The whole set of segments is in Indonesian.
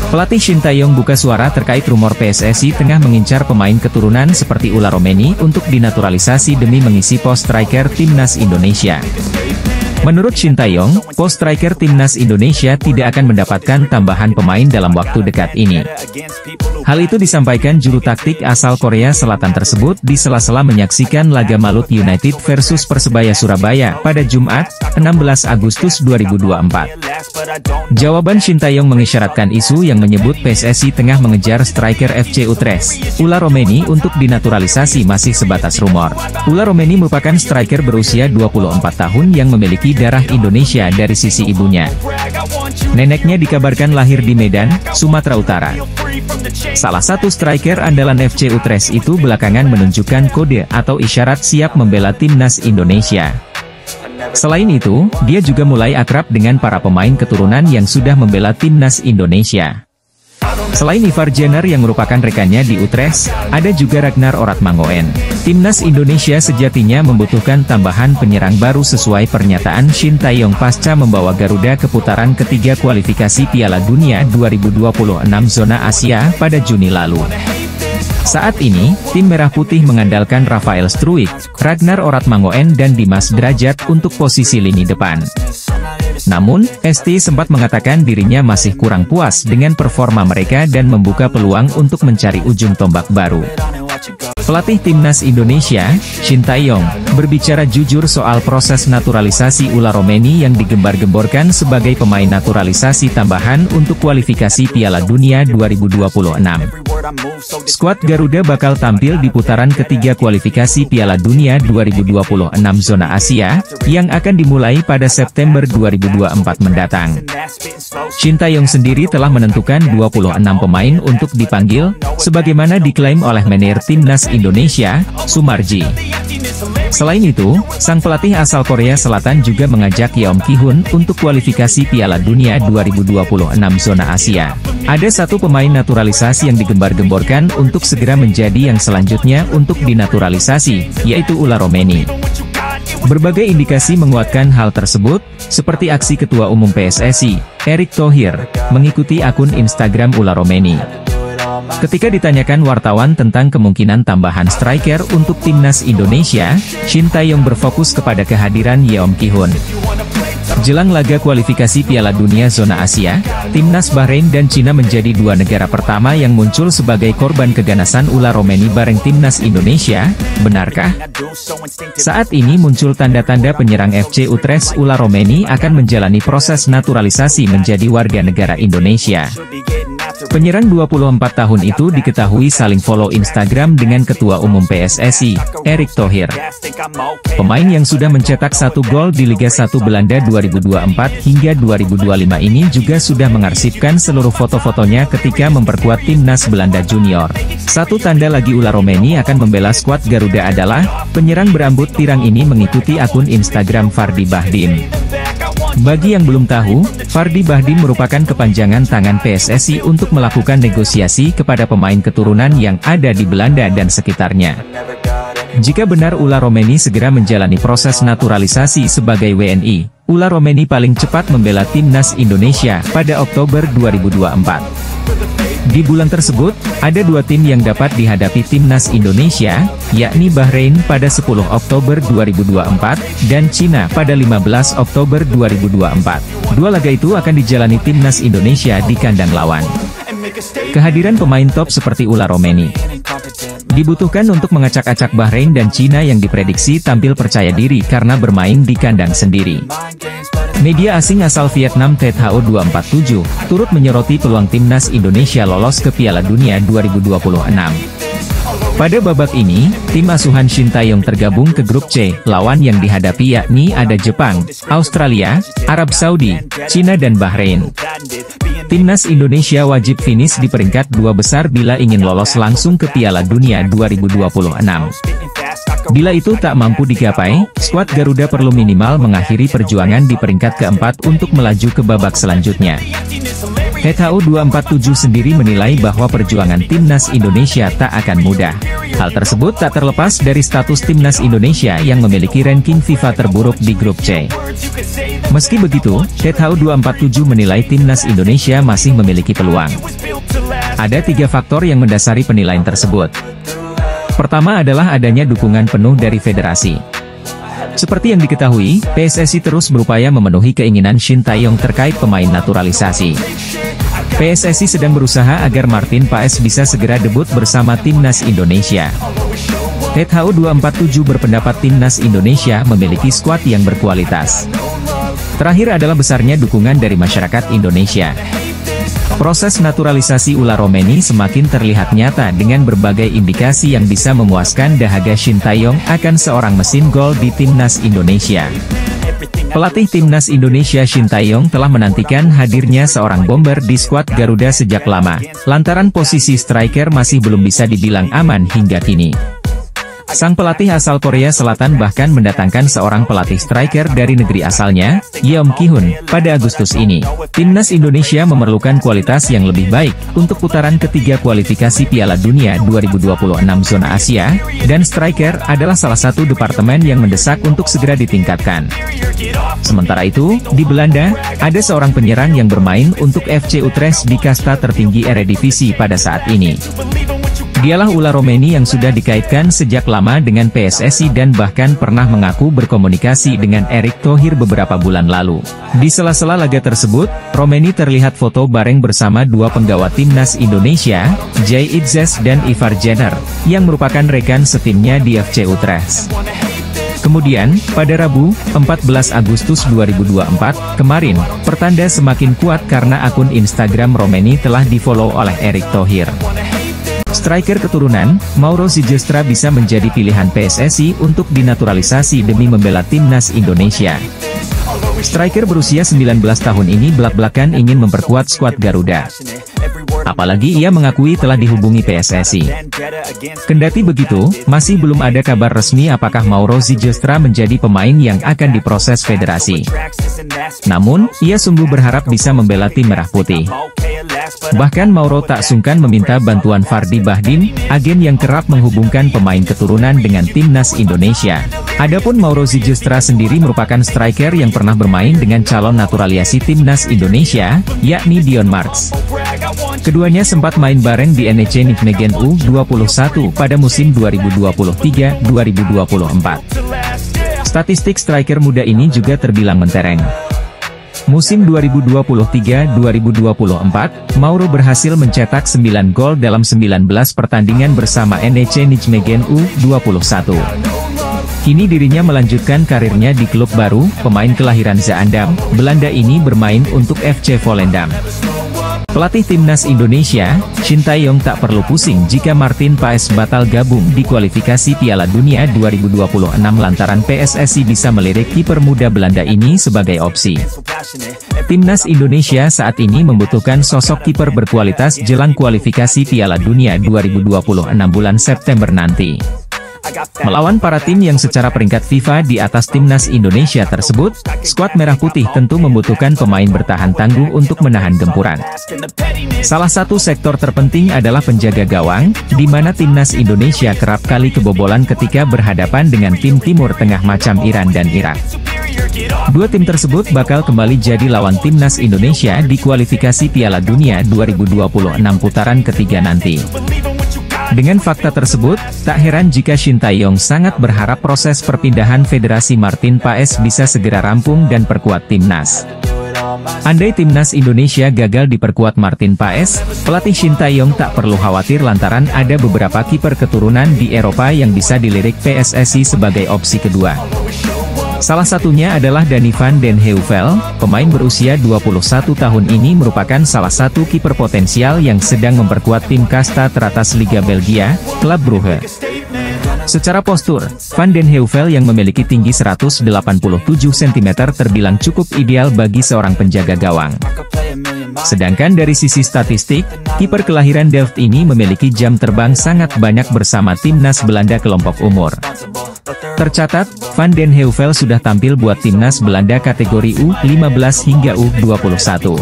Pelatih Shin Tae-yong buka suara terkait rumor PSSI tengah mengincar pemain keturunan seperti Ula Romeni untuk dinaturalisasi demi mengisi pos striker timnas Indonesia. Menurut Shin Tae-yong, pos striker timnas Indonesia tidak akan mendapatkan tambahan pemain dalam waktu dekat ini. Hal itu disampaikan juru taktik asal Korea Selatan tersebut di sela-sela menyaksikan laga Malut United versus Persebaya Surabaya pada Jumat, 16 Agustus 2024. Jawaban Shin Tae-yong mengisyaratkan isu yang menyebut PSSI tengah mengejar striker FC Utrecht, Ula Romeni untuk dinaturalisasi masih sebatas rumor. Ula Romeni merupakan striker berusia 24 tahun yang memiliki darah Indonesia dari sisi ibunya. Neneknya dikabarkan lahir di Medan, Sumatera Utara. Salah satu striker andalan FC Utrecht itu belakangan menunjukkan kode atau isyarat siap membela timnas Indonesia. Selain itu, dia juga mulai akrab dengan para pemain keturunan yang sudah membela timnas Indonesia. Selain Ivar Jenner yang merupakan rekannya di Utrecht, ada juga Ragnar Oratmangoen. Timnas Indonesia sejatinya membutuhkan tambahan penyerang baru sesuai pernyataan Shin Tae-yong pasca membawa Garuda ke putaran ketiga kualifikasi Piala Dunia 2026 zona Asia pada Juni lalu. Saat ini, tim Merah Putih mengandalkan Rafael Struijk, Ragnar Oratmangoen dan Dimas Derajat untuk posisi lini depan. Namun, ST sempat mengatakan dirinya masih kurang puas dengan performa mereka dan membuka peluang untuk mencari ujung tombak baru. Pelatih timnas Indonesia, Shin Tae-yong, berbicara jujur soal proses naturalisasi Ula Romeni yang digembar-gemborkan sebagai pemain naturalisasi tambahan untuk kualifikasi Piala Dunia 2026. Skuad Garuda bakal tampil di putaran ketiga kualifikasi Piala Dunia 2026 zona Asia, yang akan dimulai pada September 2024 mendatang. Shin Tae-yong sendiri telah menentukan 26 pemain untuk dipanggil, sebagaimana diklaim oleh manajer timnas Indonesia, Sumarji. Selain itu, sang pelatih asal Korea Selatan juga mengajak Yeom Ki-hun untuk kualifikasi Piala Dunia 2026 zona Asia. Ada satu pemain naturalisasi yang digembar-gemborkan untuk segera menjadi yang selanjutnya untuk dinaturalisasi, yaitu Ula Romeni. Berbagai indikasi menguatkan hal tersebut, seperti aksi Ketua Umum PSSI, Erick Thohir, mengikuti akun Instagram Ula Romeni. Ketika ditanyakan wartawan tentang kemungkinan tambahan striker untuk timnas Indonesia, Shin Tae-yong berfokus kepada kehadiran Yeom Ki-hun. Jelang laga kualifikasi Piala Dunia zona Asia, timnas Bahrain dan Cina menjadi dua negara pertama yang muncul sebagai korban keganasan Ula Romeni bareng timnas Indonesia, benarkah? Saat ini muncul tanda-tanda penyerang FC Utrecht Ula Romeni akan menjalani proses naturalisasi menjadi warga negara Indonesia. Penyerang 24 tahun itu diketahui saling follow Instagram dengan Ketua Umum PSSI, Erick Thohir. Pemain yang sudah mencetak 1 gol di Liga 1 Belanda 2024 hingga 2025 ini juga sudah mengarsipkan seluruh foto-fotonya ketika memperkuat timnas Belanda Junior. Satu tanda lagi Ula Romeni akan membela skuad Garuda adalah, penyerang berambut pirang ini mengikuti akun Instagram Fardi Bahdim. Bagi yang belum tahu, Fardi Bahdim merupakan kepanjangan tangan PSSI untuk melakukan negosiasi kepada pemain keturunan yang ada di Belanda dan sekitarnya. Jika benar Ula Romeni segera menjalani proses naturalisasi sebagai WNI, Ula Romeni paling cepat membela timnas Indonesia pada Oktober 2024. Di bulan tersebut, ada dua tim yang dapat dihadapi timnas Indonesia, yakni Bahrain pada 10 Oktober 2024, dan Cina pada 15 Oktober 2024. Dua laga itu akan dijalani timnas Indonesia di kandang lawan. Kehadiran pemain top seperti Ula Romeni dibutuhkan untuk mengacak-acak Bahrain dan Cina yang diprediksi tampil percaya diri karena bermain di kandang sendiri. Media asing asal Vietnam THO247 turut menyoroti peluang timnas Indonesia lolos ke Piala Dunia 2026. Pada babak ini, tim asuhan Shin Tae-yong tergabung ke grup C, lawan yang dihadapi yakni ada Jepang, Australia, Arab Saudi, Cina dan Bahrain. Timnas Indonesia wajib finish di peringkat 2 besar bila ingin lolos langsung ke Piala Dunia 2026. Bila itu tak mampu digapai, skuad Garuda perlu minimal mengakhiri perjuangan di peringkat keempat untuk melaju ke babak selanjutnya. THU247 sendiri menilai bahwa perjuangan timnas Indonesia tak akan mudah. Hal tersebut tak terlepas dari status timnas Indonesia yang memiliki ranking FIFA terburuk di grup C. Meski begitu, THU247 menilai timnas Indonesia masih memiliki peluang. Ada 3 faktor yang mendasari penilaian tersebut. Pertama adalah adanya dukungan penuh dari federasi. Seperti yang diketahui, PSSI terus berupaya memenuhi keinginan Shin Tae-yong terkait pemain naturalisasi. PSSI sedang berusaha agar Martin Paes bisa segera debut bersama timnas Indonesia. THU247 berpendapat timnas Indonesia memiliki skuad yang berkualitas. Terakhir adalah besarnya dukungan dari masyarakat Indonesia. Proses naturalisasi Ula Romeni semakin terlihat nyata dengan berbagai indikasi yang bisa memuaskan dahaga Shin Tae-yong akan seorang mesin gol di timnas Indonesia. Pelatih timnas Indonesia Shin Tae-yong telah menantikan hadirnya seorang bomber di skuad Garuda sejak lama, lantaran posisi striker masih belum bisa dibilang aman hingga kini. Sang pelatih asal Korea Selatan bahkan mendatangkan seorang pelatih striker dari negeri asalnya, Yeom Ki-hun, pada Agustus ini. Timnas Indonesia memerlukan kualitas yang lebih baik untuk putaran ketiga kualifikasi Piala Dunia 2026 zona Asia, dan striker adalah salah satu departemen yang mendesak untuk segera ditingkatkan. Sementara itu, di Belanda, ada seorang penyerang yang bermain untuk FC Utrecht di kasta tertinggi Eredivisie pada saat ini. Dialah Ula Romeni yang sudah dikaitkan sejak lama dengan PSSI dan bahkan pernah mengaku berkomunikasi dengan Erick Thohir beberapa bulan lalu. Di sela-sela laga tersebut, Romeni terlihat foto bareng bersama 2 penggawa timnas Indonesia, Jay Itzes dan Ivar Jenner, yang merupakan rekan setimnya di FC Utrecht. Kemudian, pada Rabu, 14 Agustus 2024, kemarin, pertanda semakin kuat karena akun Instagram Romeni telah di-follow oleh Erick Thohir. Striker keturunan, Mauro Ziegestra bisa menjadi pilihan PSSI untuk dinaturalisasi demi membela timnas Indonesia. Striker berusia 19 tahun ini belak-belakan ingin memperkuat skuad Garuda. Apalagi ia mengakui telah dihubungi PSSI. Kendati begitu, masih belum ada kabar resmi apakah Mauro Ziegestra menjadi pemain yang akan diproses federasi. Namun, ia sungguh berharap bisa membela tim Merah Putih. Bahkan Mauro tak sungkan meminta bantuan Fardi Bahdin, agen yang kerap menghubungkan pemain keturunan dengan timnas Indonesia. Adapun Mauro Ziegestra sendiri merupakan striker yang pernah bermain dengan calon naturalisasi timnas Indonesia, yakni Dion Marks. Keduanya sempat main bareng di NEC Nijmegen U21 pada musim 2023-2024. Statistik striker muda ini juga terbilang mentereng. Musim 2023-2024, Mauro berhasil mencetak 9 gol dalam 19 pertandingan bersama NEC Nijmegen U21. Kini dirinya melanjutkan karirnya di klub baru, pemain kelahiran Zaandam, Belanda ini bermain untuk FC Volendam. Pelatih timnas Indonesia, Shin Tae-yong tak perlu pusing jika Martin Paes batal gabung di kualifikasi Piala Dunia 2026 lantaran PSSI bisa melirik kiper muda Belanda ini sebagai opsi. Timnas Indonesia saat ini membutuhkan sosok kiper berkualitas jelang kualifikasi Piala Dunia 2026 bulan September nanti. Melawan para tim yang secara peringkat FIFA di atas timnas Indonesia tersebut, skuad Merah Putih tentu membutuhkan pemain bertahan tangguh untuk menahan gempuran. Salah satu sektor terpenting adalah penjaga gawang, di mana timnas Indonesia kerap kali kebobolan ketika berhadapan dengan tim Timur Tengah macam Iran dan Irak. Dua tim tersebut bakal kembali jadi lawan timnas Indonesia di kualifikasi Piala Dunia 2026 putaran ketiga nanti. Dengan fakta tersebut, tak heran jika Shin Tae-yong sangat berharap proses perpindahan Federasi Martin Paes bisa segera rampung dan perkuat timnas. Andai timnas Indonesia gagal diperkuat Martin Paes, pelatih Shin Tae-yong tak perlu khawatir lantaran ada beberapa kiper keturunan di Eropa yang bisa dilirik PSSI sebagai opsi kedua. Salah satunya adalah Danny van den Heuvel, pemain berusia 21 tahun ini merupakan salah satu kiper potensial yang sedang memperkuat tim kasta teratas Liga Belgia, Club Brugge. Secara postur, Van den Heuvel yang memiliki tinggi 187 cm terbilang cukup ideal bagi seorang penjaga gawang. Sedangkan dari sisi statistik, kiper kelahiran Delft ini memiliki jam terbang sangat banyak bersama timnas Belanda kelompok umur. Tercatat, Van den Heuvel sudah tampil buat timnas Belanda kategori U15 hingga U21.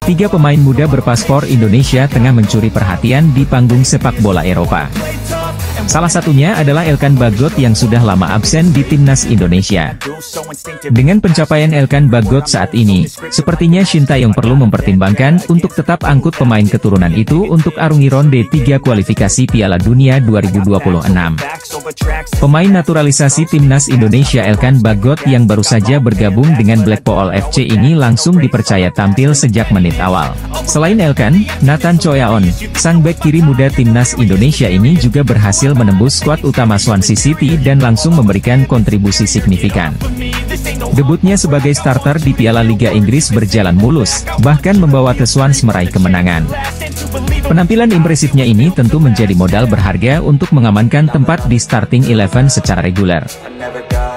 Tiga pemain muda berpaspor Indonesia tengah mencuri perhatian di panggung sepak bola Eropa. Salah satunya adalah Elkan Bagot yang sudah lama absen di timnas Indonesia. Dengan pencapaian Elkan Bagot saat ini, sepertinya Shin Tae-yong perlu mempertimbangkan untuk tetap angkut pemain keturunan itu untuk arungi ronde 3 kualifikasi Piala Dunia 2026. Pemain naturalisasi timnas Indonesia Elkan Bagot yang baru saja bergabung dengan Blackpool FC ini langsung dipercaya tampil sejak menit awal. Selain Elkan, Nathan Choyaon, sang bek kiri muda timnas Indonesia ini juga berhasil menembus skuad utama Swansea City dan langsung memberikan kontribusi signifikan. Debutnya sebagai starter di Piala Liga Inggris berjalan mulus, bahkan membawa The Swans meraih kemenangan. Penampilan impresifnya ini tentu menjadi modal berharga untuk mengamankan tempat di starting 11 secara reguler.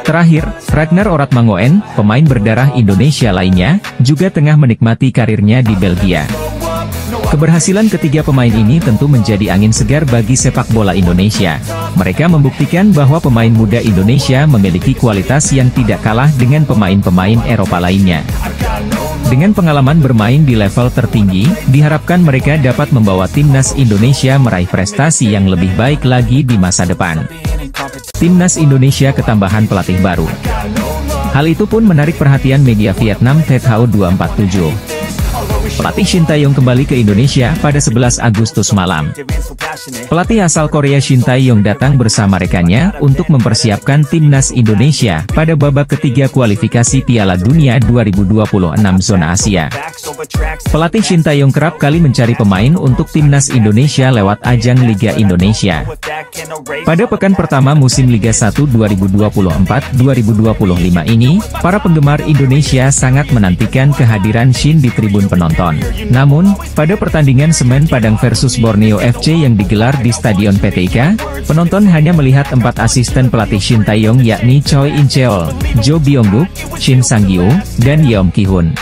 Terakhir, Ragnar Oratmangoen, pemain berdarah Indonesia lainnya, juga tengah menikmati karirnya di Belgia. Keberhasilan ketiga pemain ini tentu menjadi angin segar bagi sepak bola Indonesia. Mereka membuktikan bahwa pemain muda Indonesia memiliki kualitas yang tidak kalah dengan pemain-pemain Eropa lainnya. Dengan pengalaman bermain di level tertinggi, diharapkan mereka dapat membawa timnas Indonesia meraih prestasi yang lebih baik lagi di masa depan. Timnas Indonesia ketambahan pelatih baru. Hal itu pun menarik perhatian media Vietnam Tet Hau 247. Pelatih Shin Tae-yong kembali ke Indonesia pada 11 Agustus malam. Pelatih asal Korea Shin Tae-yong datang bersama rekannya untuk mempersiapkan timnas Indonesia pada babak ketiga kualifikasi Piala Dunia 2026 zona Asia. Pelatih Shin Tae-yong kerap kali mencari pemain untuk timnas Indonesia lewat ajang Liga Indonesia. Pada pekan pertama musim Liga 1 2024-2025 ini, para penggemar Indonesia sangat menantikan kehadiran Shin di tribun penonton. Namun, pada pertandingan Semen Padang versus Borneo FC yang digelar di Stadion PTIK, penonton hanya melihat 4 asisten pelatih Shin Tae-yong yakni Choi In-cheol, Jo Byung-guk, Shin Sang-gyu, dan Yeom Ki-hun.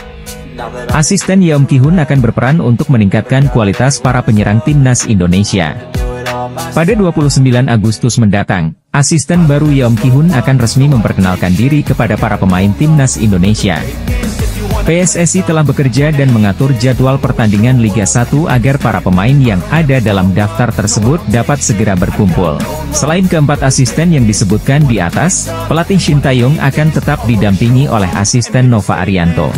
Asisten Yeom Ki-hun akan berperan untuk meningkatkan kualitas para penyerang timnas Indonesia. Pada 29 Agustus mendatang, asisten baru Yeom Ki-hun akan resmi memperkenalkan diri kepada para pemain timnas Indonesia. PSSI telah bekerja dan mengatur jadwal pertandingan Liga 1 agar para pemain yang ada dalam daftar tersebut dapat segera berkumpul. Selain keempat asisten yang disebutkan di atas, pelatih Shin Tae-yong akan tetap didampingi oleh asisten Nova Arianto.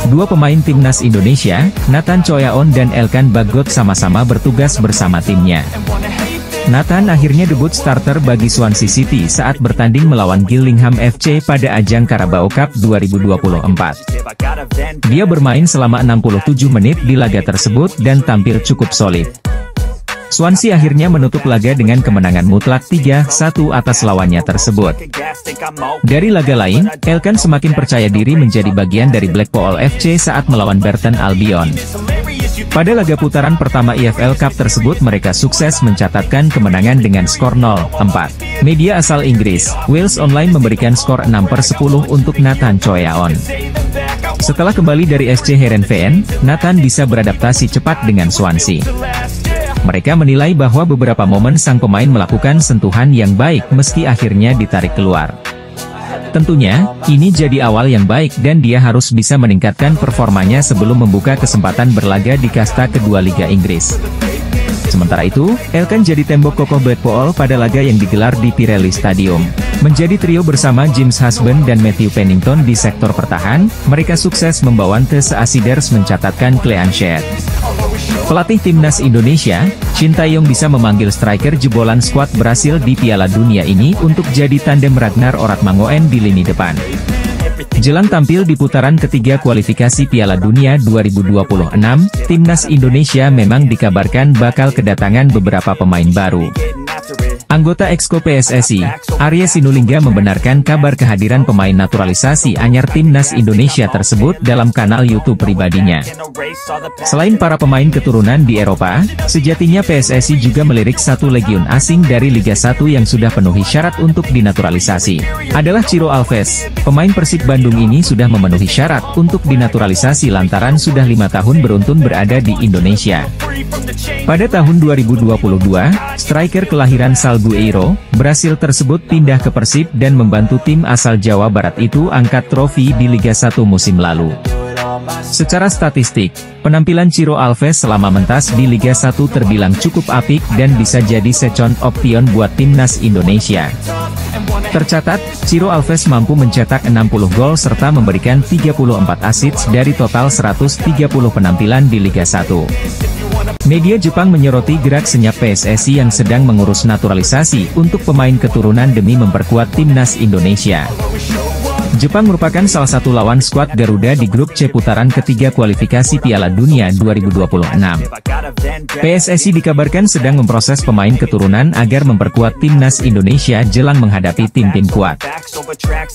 Dua pemain timnas Indonesia, Nathan Choyaon dan Elkan Bagot sama-sama bertugas bersama timnya. Nathan akhirnya debut starter bagi Swansea City saat bertanding melawan Gillingham FC pada ajang Carabao Cup 2024. Dia bermain selama 67 menit di laga tersebut dan tampil cukup solid. Swansea akhirnya menutup laga dengan kemenangan mutlak 3-1 atas lawannya tersebut. Dari laga lain, Elkan semakin percaya diri menjadi bagian dari Blackpool FC saat melawan Burton Albion. Pada laga putaran pertama EFL Cup tersebut mereka sukses mencatatkan kemenangan dengan skor 0-4. Media asal Inggris, Wales Online memberikan skor 6/10 untuk Nathan Choyaon. Setelah kembali dari SC Heerenveen, Nathan bisa beradaptasi cepat dengan Swansea. Mereka menilai bahwa beberapa momen sang pemain melakukan sentuhan yang baik meski akhirnya ditarik keluar. Tentunya, ini jadi awal yang baik dan dia harus bisa meningkatkan performanya sebelum membuka kesempatan berlaga di kasta kedua Liga Inggris. Sementara itu, Elkan jadi tembok kokoh Blackpool pada laga yang digelar di Pirelli Stadium. Menjadi trio bersama James Husband dan Matthew Pennington di sektor pertahan, mereka sukses membawa The Seasiders mencatatkan clean sheet. Pelatih timnas Indonesia, Shin Tae-yong bisa memanggil striker jebolan skuad Brasil di Piala Dunia ini untuk jadi tandem Ragnar Oratmangoen di lini depan. Jelang tampil di putaran ketiga kualifikasi Piala Dunia 2026, timnas Indonesia memang dikabarkan bakal kedatangan beberapa pemain baru. Anggota Exco PSSI, Arya Sinulinga membenarkan kabar kehadiran pemain naturalisasi anyar timnas Indonesia tersebut dalam kanal YouTube pribadinya. Selain para pemain keturunan di Eropa, sejatinya PSSI juga melirik satu legion asing dari Liga 1 yang sudah penuhi syarat untuk dinaturalisasi. Adalah Ciro Alves, pemain Persib Bandung ini sudah memenuhi syarat untuk dinaturalisasi lantaran sudah 5 tahun beruntun berada di Indonesia. Pada tahun 2022, striker kelahiran Salgueiro, Brasil tersebut pindah ke Persib dan membantu tim asal Jawa Barat itu angkat trofi di Liga 1 musim lalu. Secara statistik, penampilan Ciro Alves selama mentas di Liga 1 terbilang cukup apik dan bisa jadi second option buat timnas Indonesia. Tercatat, Ciro Alves mampu mencetak 60 gol serta memberikan 34 assist dari total 130 penampilan di Liga 1. Media Jepang menyoroti gerak senyap PSSI yang sedang mengurus naturalisasi untuk pemain keturunan demi memperkuat timnas Indonesia. Jepang merupakan salah satu lawan skuad Garuda di grup C putaran ketiga kualifikasi Piala Dunia 2026. PSSI dikabarkan sedang memproses pemain keturunan agar memperkuat timnas Indonesia jelang menghadapi tim-tim kuat.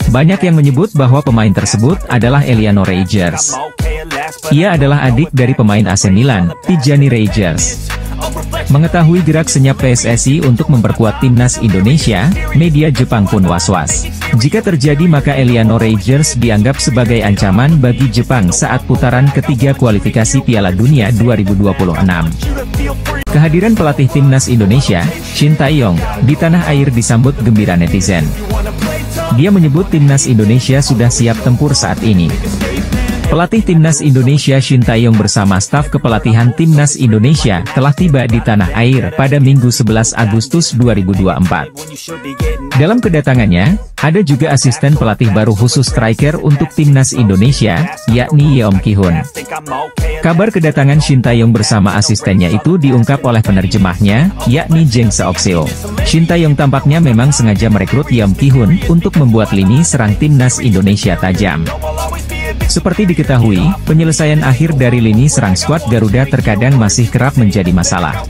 Banyak yang menyebut bahwa pemain tersebut adalah Eliano Reijers. Ia adalah adik dari pemain AC Milan, Tijani Reijers. Mengetahui gerak senyap PSSI untuk memperkuat timnas Indonesia, media Jepang pun was-was. Jika terjadi maka Eliano Reijers dianggap sebagai ancaman bagi Jepang saat putaran ketiga kualifikasi Piala Dunia 2026. Kehadiran pelatih timnas Indonesia, Shin Tae-yong, di tanah air disambut gembira netizen. Dia menyebut timnas Indonesia sudah siap tempur saat ini. Pelatih timnas Indonesia Shin Tae-yong bersama staf kepelatihan timnas Indonesia telah tiba di tanah air pada Minggu 11 Agustus 2024. Dalam kedatangannya, ada juga asisten pelatih baru khusus striker untuk timnas Indonesia, yakni Yeom Ki-hun. Kabar kedatangan Shin Tae-yong bersama asistennya itu diungkap oleh penerjemahnya, yakni Jeng Seok-seo. Shin Tae-yong tampaknya memang sengaja merekrut Yeom Ki-hun untuk membuat lini serang timnas Indonesia tajam. Seperti diketahui, penyelesaian akhir dari lini serang skuad Garuda terkadang masih kerap menjadi masalah.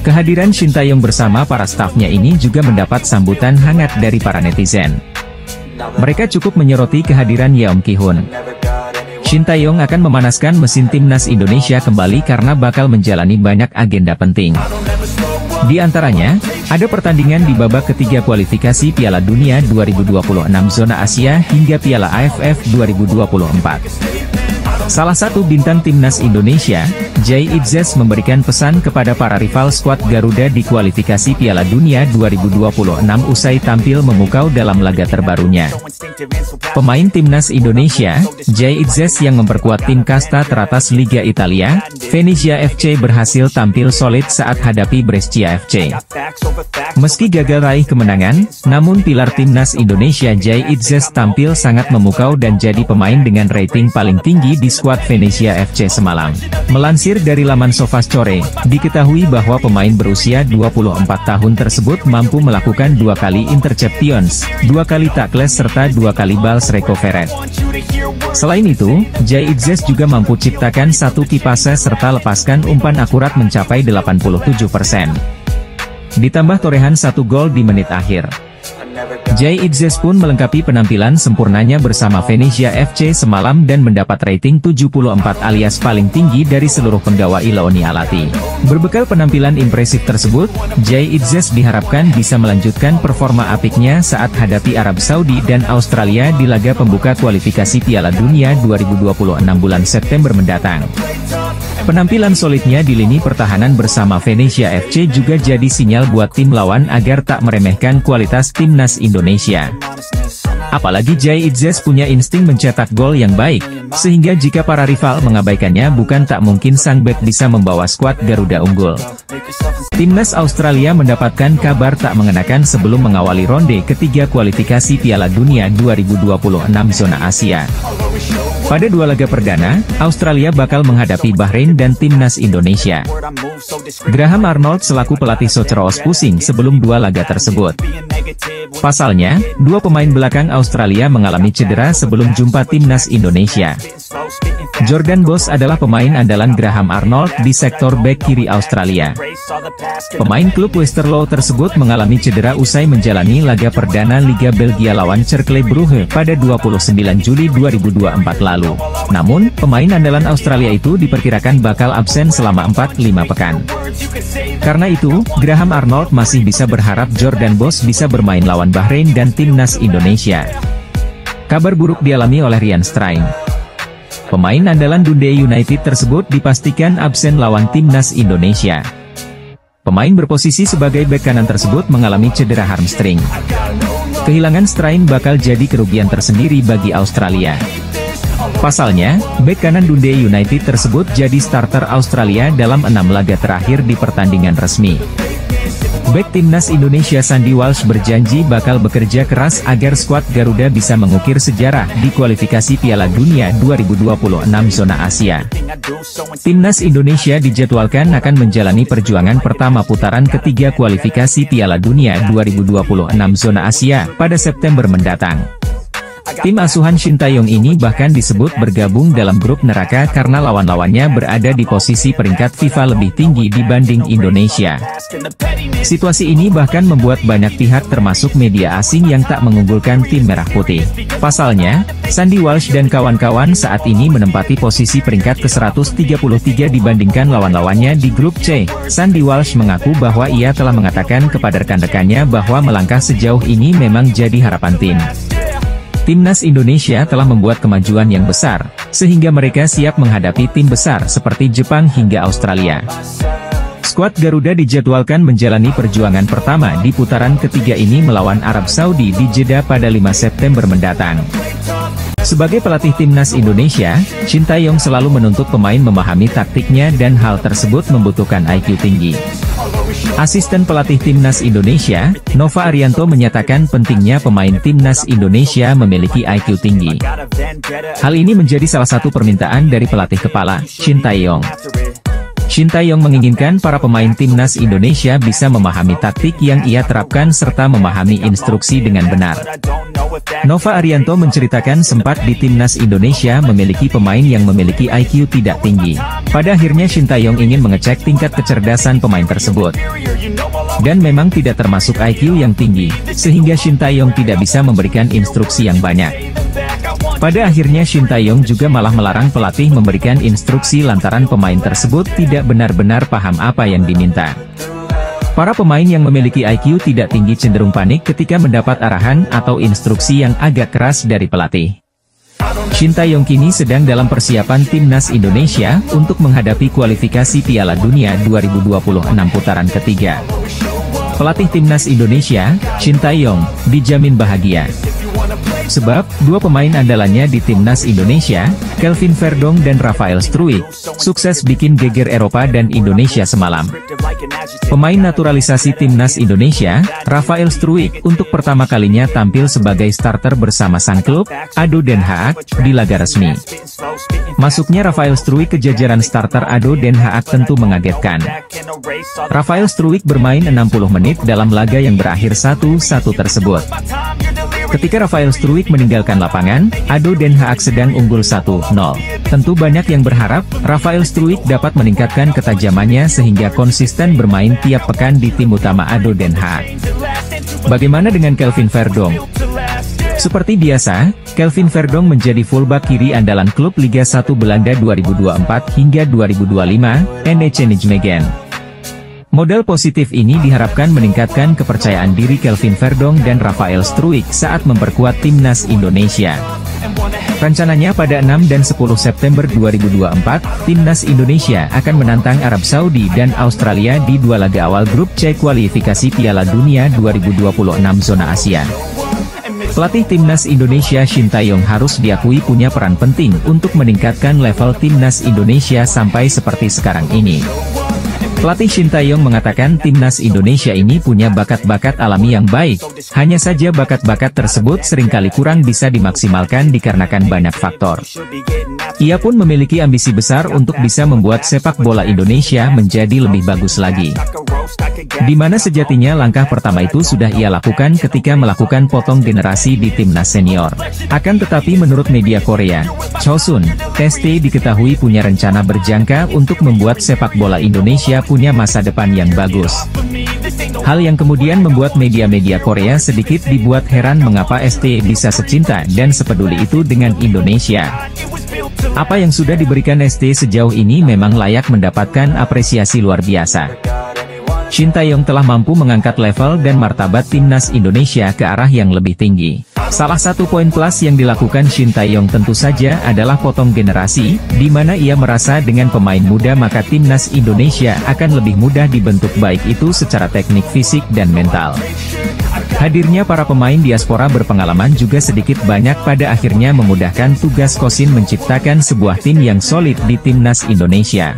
Kehadiran Shin Tae-yong bersama para stafnya ini juga mendapat sambutan hangat dari para netizen. Mereka cukup menyoroti kehadiran Yeom Ki-hun. Shin Tae-yong akan memanaskan mesin timnas Indonesia kembali karena bakal menjalani banyak agenda penting. Di antaranya, ada pertandingan di babak ketiga kualifikasi Piala Dunia 2026 zona Asia hingga Piala AFF 2024. Salah satu bintang timnas Indonesia, Jay Itzes memberikan pesan kepada para rival skuad Garuda di kualifikasi Piala Dunia 2026 usai tampil memukau dalam laga terbarunya. Pemain timnas Indonesia, Jay Itzes yang memperkuat tim kasta teratas Liga Italia, Venezia FC berhasil tampil solid saat hadapi Brescia FC. Meski gagal raih kemenangan, namun pilar timnas Indonesia Jay Itzes tampil sangat memukau dan jadi pemain dengan rating paling tinggi di skuad Venezia FC semalam. Melansir dari laman SofaScore, diketahui bahwa pemain berusia 24 tahun tersebut mampu melakukan 2 kali interceptions, 2 kali tackles serta 2 kali balls recovered. Selain itu, Jay Itzes juga mampu ciptakan 1 key passes serta lepaskan umpan akurat mencapai 87%. Ditambah torehan 1 gol di menit akhir. Jay Itzes pun melengkapi penampilan sempurnanya bersama Venezia FC semalam dan mendapat rating 74 alias paling tinggi dari seluruh penggawa Ilaoni Alati. Berbekal penampilan impresif tersebut, Jay Itzes diharapkan bisa melanjutkan performa apiknya saat hadapi Arab Saudi dan Australia di laga pembuka kualifikasi Piala Dunia 2026 bulan September mendatang. Penampilan solidnya di lini pertahanan bersama Venezia FC juga jadi sinyal buat tim lawan agar tak meremehkan kualitas timnas Indonesia. Apalagi Jay Itzes punya insting mencetak gol yang baik, sehingga jika para rival mengabaikannya bukan tak mungkin sang bek bisa membawa skuad Garuda unggul. Timnas Australia mendapatkan kabar tak mengenakan sebelum mengawali ronde ketiga kualifikasi Piala Dunia 2026 zona Asia. Pada 2 laga perdana, Australia bakal menghadapi Bahrain dan timnas Indonesia. Graham Arnold selaku pelatih Soceros pusing sebelum 2 laga tersebut. Pasalnya, 2 pemain belakang Australia mengalami cedera sebelum jumpa timnas Indonesia. Jordan Boss adalah pemain andalan Graham Arnold di sektor bek kiri Australia. Pemain klub Westerlo tersebut mengalami cedera usai menjalani laga perdana Liga Belgia lawan Cercle Brugge pada 29 Juli 2024 lalu. Namun, pemain andalan Australia itu diperkirakan bakal absen selama 4-5 pekan. Karena itu, Graham Arnold masih bisa berharap Jordan Boss bisa bermain lawan Bahrain dan timnas Indonesia. Kabar buruk dialami oleh Ryan Strijn. Pemain andalan Dundee United tersebut dipastikan absen lawan timnas Indonesia. Pemain berposisi sebagai bek kanan tersebut mengalami cedera hamstring. Kehilangan Strijn bakal jadi kerugian tersendiri bagi Australia. Pasalnya, bek kanan Dundee United tersebut jadi starter Australia dalam 6 laga terakhir di pertandingan resmi. Bek timnas Indonesia Sandy Walsh berjanji bakal bekerja keras agar skuad Garuda bisa mengukir sejarah di kualifikasi Piala Dunia 2026 zona Asia. Timnas Indonesia dijadwalkan akan menjalani perjuangan pertama putaran ketiga kualifikasi Piala Dunia 2026 zona Asia pada September mendatang. Tim asuhan Shin Tae-yong ini bahkan disebut bergabung dalam grup neraka karena lawan-lawannya berada di posisi peringkat FIFA lebih tinggi dibanding Indonesia. Situasi ini bahkan membuat banyak pihak termasuk media asing yang tak mengunggulkan tim merah putih. Pasalnya, Sandy Walsh dan kawan-kawan saat ini menempati posisi peringkat ke-133 dibandingkan lawan-lawannya di grup C. Sandy Walsh mengaku bahwa ia telah mengatakan kepada rekan-rekannya bahwa melangkah sejauh ini memang jadi harapan tim. Timnas Indonesia telah membuat kemajuan yang besar, sehingga mereka siap menghadapi tim besar seperti Jepang hingga Australia. Skuad Garuda dijadwalkan menjalani perjuangan pertama di putaran ketiga ini melawan Arab Saudi di Jeddah pada 5 September mendatang. Sebagai pelatih timnas Indonesia, Shin Tae-yong selalu menuntut pemain memahami taktiknya dan hal tersebut membutuhkan IQ tinggi. Asisten pelatih timnas Indonesia, Nova Arianto menyatakan pentingnya pemain timnas Indonesia memiliki IQ tinggi. Hal ini menjadi salah satu permintaan dari pelatih kepala, Shin Tae-yong. Shin Tae-yong menginginkan para pemain timnas Indonesia bisa memahami taktik yang ia terapkan serta memahami instruksi dengan benar. Nova Arianto menceritakan sempat di timnas Indonesia memiliki pemain yang memiliki IQ tidak tinggi. Pada akhirnya Shin Tae-yong ingin mengecek tingkat kecerdasan pemain tersebut. Dan memang tidak termasuk IQ yang tinggi, sehingga Shin Tae-yong tidak bisa memberikan instruksi yang banyak. Pada akhirnya Shin Tae-yong juga malah melarang pelatih memberikan instruksi lantaran pemain tersebut tidak benar-benar paham apa yang diminta. Para pemain yang memiliki IQ tidak tinggi cenderung panik ketika mendapat arahan atau instruksi yang agak keras dari pelatih. Shin Tae-yong kini sedang dalam persiapan timnas Indonesia untuk menghadapi kualifikasi Piala Dunia 2026 putaran ketiga. Pelatih timnas Indonesia, Shin Tae-yong, dijamin bahagia. Sebab, dua pemain andalannya di timnas Indonesia, Kelvin Verdong dan Rafael Struijk, sukses bikin geger Eropa dan Indonesia semalam. Pemain naturalisasi timnas Indonesia, Rafael Struijk, untuk pertama kalinya tampil sebagai starter bersama sang klub, ADO Den Haag, di laga resmi. Masuknya Rafael Struijk ke jajaran starter ADO Den Haag tentu mengagetkan. Rafael Struijk bermain 60 menit dalam laga yang berakhir 1-1 tersebut. Ketika Rafael Struijk meninggalkan lapangan, ADO Den Haag sedang unggul 1-0. Tentu banyak yang berharap, Rafael Struijk dapat meningkatkan ketajamannya sehingga konsisten bermain tiap pekan di tim utama ADO Den Haag. Bagaimana dengan Kelvin Verdong? Seperti biasa, Kelvin Verdong menjadi fullback kiri andalan klub Liga 1 Belanda 2024 hingga 2025, NEC Nijmegen. Modal positif ini diharapkan meningkatkan kepercayaan diri Kelvin Verdong dan Rafael Struijk saat memperkuat timnas Indonesia. Rencananya pada 6 dan 10 September 2024, timnas Indonesia akan menantang Arab Saudi dan Australia di dua laga awal grup C kualifikasi Piala Dunia 2026 zona Asia. Pelatih timnas Indonesia Shin Tae-yong harus diakui punya peran penting untuk meningkatkan level timnas Indonesia sampai seperti sekarang ini. Pelatih Shin Tae-yong mengatakan timnas Indonesia ini punya bakat-bakat alami yang baik, hanya saja bakat-bakat tersebut seringkali kurang bisa dimaksimalkan dikarenakan banyak faktor. Ia pun memiliki ambisi besar untuk bisa membuat sepak bola Indonesia menjadi lebih bagus lagi. Di mana sejatinya langkah pertama itu sudah ia lakukan ketika melakukan potong generasi di timnas senior. Akan tetapi menurut media Korea, Chosun, ST diketahui punya rencana berjangka untuk membuat sepak bola Indonesia punya masa depan yang bagus. Hal yang kemudian membuat media-media Korea sedikit dibuat heran mengapa ST bisa secinta dan sepeduli itu dengan Indonesia. Apa yang sudah diberikan ST sejauh ini memang layak mendapatkan apresiasi luar biasa. Shin Tae-yong telah mampu mengangkat level dan martabat timnas Indonesia ke arah yang lebih tinggi. Salah satu poin plus yang dilakukan Shin Tae-yong tentu saja adalah potong generasi, di mana ia merasa dengan pemain muda maka timnas Indonesia akan lebih mudah dibentuk baik itu secara teknik fisik dan mental. Hadirnya para pemain diaspora berpengalaman juga sedikit banyak pada akhirnya memudahkan tugas Kosin menciptakan sebuah tim yang solid di timnas Indonesia.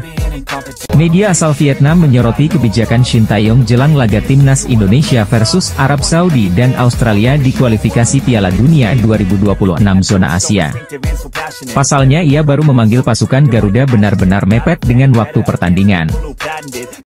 Media asal Vietnam menyoroti kebijakan Shin Tae-yong jelang laga timnas Indonesia versus Arab Saudi dan Australia di kualifikasi Piala Dunia 2026 zona Asia. Pasalnya ia baru memanggil pasukan Garuda benar-benar mepet dengan waktu pertandingan.